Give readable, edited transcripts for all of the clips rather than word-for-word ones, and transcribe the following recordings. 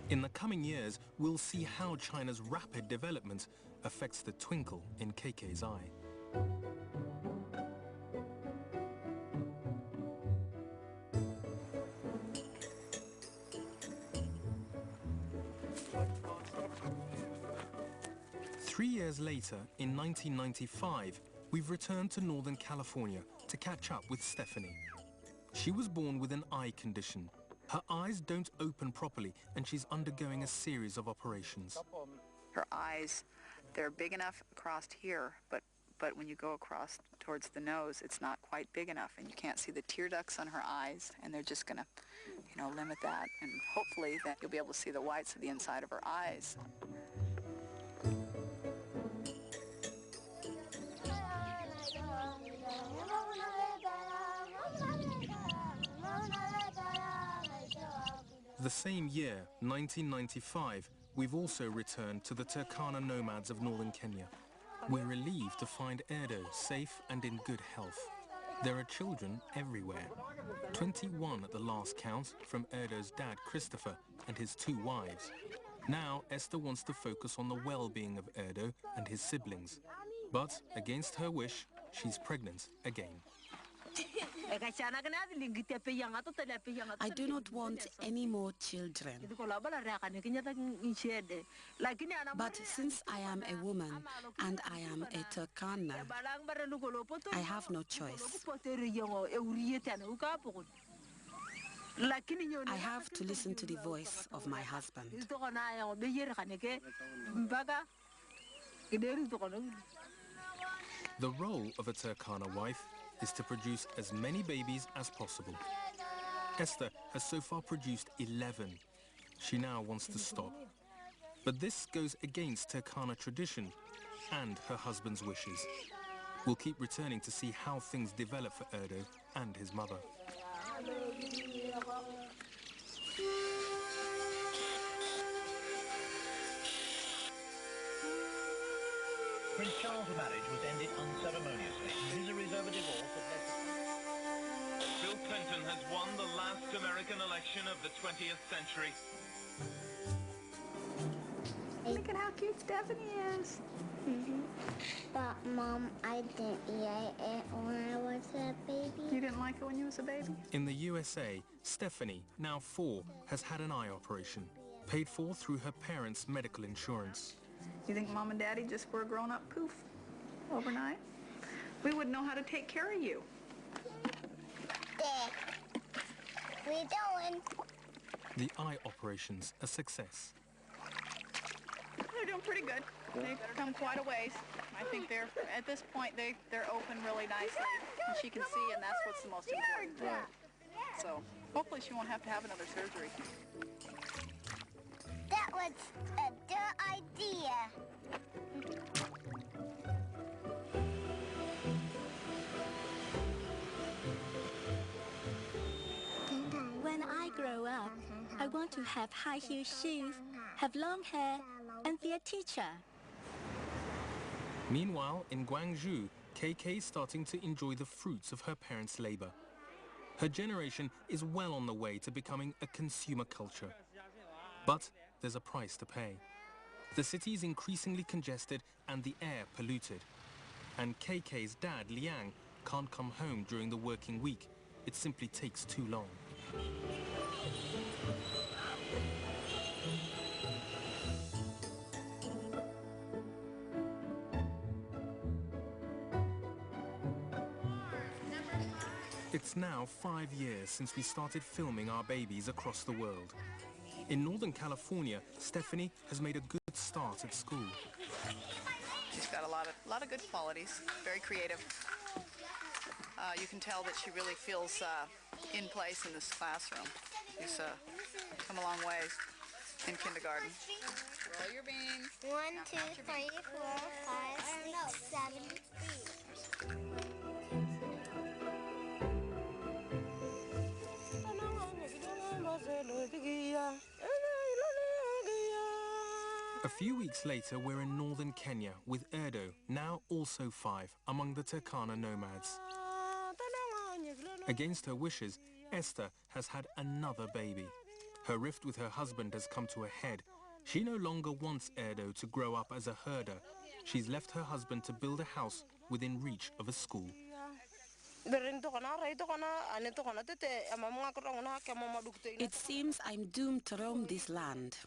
In the coming years, we'll see how China's rapid development affects the twinkle in KK's eye. Three years later, in 1995, we've returned to Northern California to catch up with Stephanie. She was born with an eye condition. Her eyes don't open properly and she's undergoing a series of operations. Her eyes, they're big enough across here, but when you go across towards the nose, it's not quite big enough, and you can't see the tear ducts on her eyes, and they're just going to, limit that, and hopefully that you'll be able to see the whites of the inside of her eyes. The same year, 1995, we've also returned to the Turkana nomads of northern Kenya. We're relieved to find Erdo safe and in good health. There are children everywhere. 21 at the last count from Erdo's dad, Christopher, and his 2 wives. Now, Esther wants to focus on the well-being of Erdo and his siblings. But, against her wish, she's pregnant again. I do not want any more children. But since I am a woman and I am a Turkana, I have no choice. I have to listen to the voice of my husband. The role of a Turkana wife is to produce as many babies as possible. Esther has so far produced 11. She now wants to stop. But this goes against Turkana tradition and her husband's wishes. We'll keep returning to see how things develop for Erdo and his mother. Prince Charles' marriage was ended unceremoniously. Miseries over divorce have led to... Bill Clinton has won the last American election of the 20th century. Look at how cute Stephanie is. But, Mom, I didn't eat it when I was a baby. You didn't like it when you was a baby? In the USA, Stephanie, now 4, has had an eye operation, paid for through her parents' medical insurance. You think Mom and Daddy just were a grown-up poof overnight? We wouldn't know how to take care of you. There. We're doing. The eye operation's a success. They're doing pretty good. They've come quite a ways. I think they're, at this point, they're open really nicely. And she can see, and that's what's the most important thing. So hopefully she won't have to have another surgery. That was a good idea. When I grow up, I want to have high-heel shoes, have long hair, and be a teacher. Meanwhile, in Guangzhou, KK is starting to enjoy the fruits of her parents' labor. Her generation is well on the way to becoming a consumer culture. But there's a price to pay. The city is increasingly congested and the air polluted. And KK's dad, Liang, can't come home during the working week. It simply takes too long. It's now 5 years since we started filming our babies across the world. In Northern California, Stephanie has made a good start at school. She's got a lot of good qualities, very creative. You can tell that she really feels in place in this classroom. She's come a long ways in kindergarten. Roll your beans. 1, 2, 3, 4, 5, 6, 7, 8. A few weeks later, we're in northern Kenya with Erdo, now also 5, among the Turkana nomads. Against her wishes, Esther has had another baby. Her rift with her husband has come to a head. She no longer wants Erdo to grow up as a herder. She's left her husband to build a house within reach of a school. It seems I'm doomed to roam this land.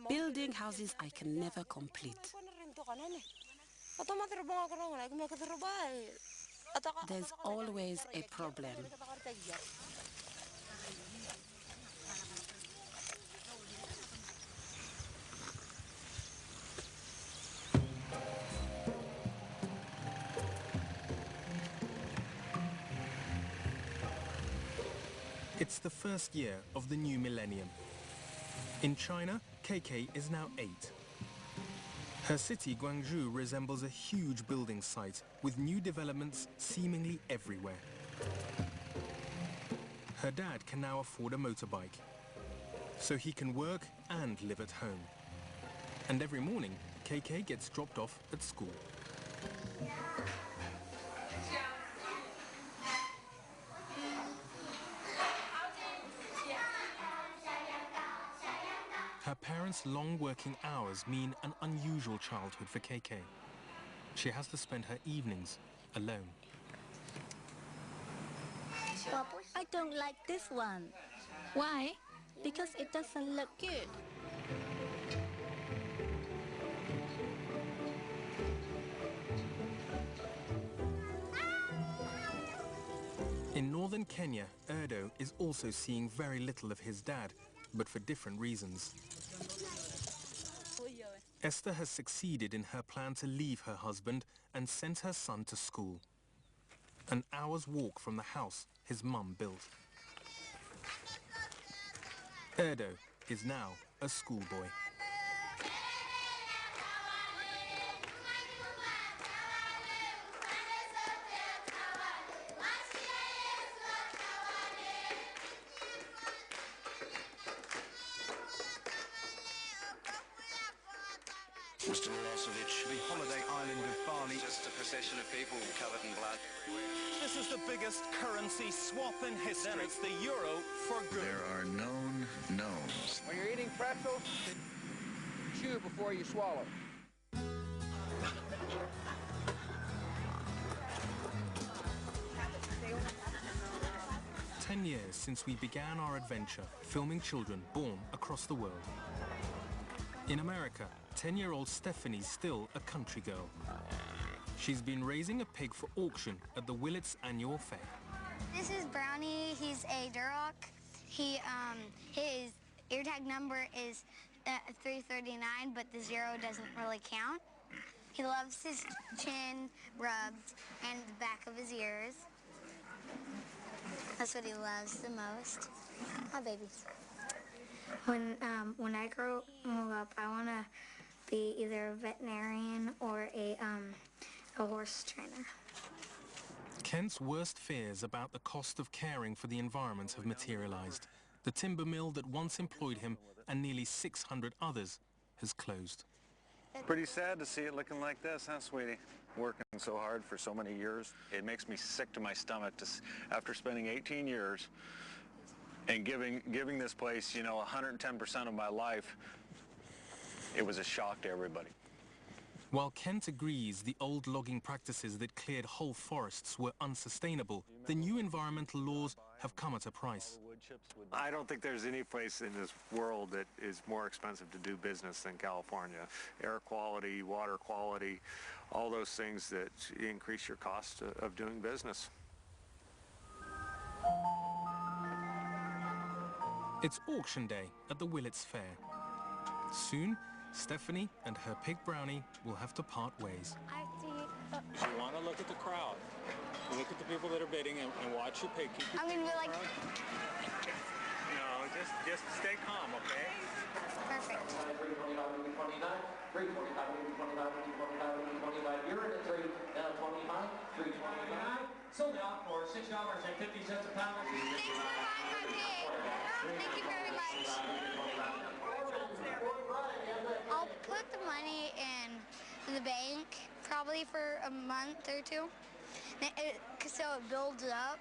Building houses I can never complete. There's always a problem. It's the first year of the new millennium. In China, KK is now 8. Her city, Guangzhou, resembles a huge building site with new developments seemingly everywhere. Her dad can now afford a motorbike, so he can work and live at home. And every morning, KK gets dropped off at school. Her parents' long working hours mean an unusual childhood for KK. She has to spend her evenings alone. I don't like this one. Why? Because it doesn't look good. In northern Kenya, Erdo is also seeing very little of his dad, but for different reasons. Esther has succeeded in her plan to leave her husband and sent her son to school. An hour's walk from the house his mum built. Erdo is now a schoolboy. Mr. Milosevic, the holiday island of Bali. Just a procession of people covered in blood. This is the biggest currency swap in history. It's the euro for good. There are known knowns. When you're eating pretzels, chew before you swallow. "10 years since we began our adventure, filming children born across the world. In America, 10-year-old Stephanie's still a country girl. She's been raising a pig for auction at the Willits annual fair. This is Brownie. He's a Duroc. His ear tag number is 339, but the 0 doesn't really count. He loves his chin rubbed and the back of his ears. That's what he loves the most. Hi, babies. When I grow up, I want to be either a veterinarian or a horse trainer. Kent's worst fears about the cost of caring for the environment have materialized. The timber mill that once employed him and nearly 600 others has closed. Pretty sad to see it looking like this, huh, sweetie? Working so hard for so many years, it makes me sick to my stomach after spending 18 years and giving this place, 110% of my life. It was a shock to everybody. While Kent agrees the old logging practices that cleared whole forests were unsustainable, the new environmental laws have come at a price. I don't think there's any place in this world that is more expensive to do business than California. Air quality, water quality, all those things that increase your cost of doing business. It's auction day at the Willits Fair. Soon, Stephanie and her pig Brownie will have to part ways. You want to look at the crowd. Look at the people that are bidding and watch your pig. I'm going to be like... No, just stay calm, okay? Perfect. 325, 329, 345, 325, 325, you're in at 3, now 25, 329. Sold out for $6.50 a pound. Thanks for buying my pig. Thank you very much. I'll put the money in the bank probably for a month or two, so it builds up.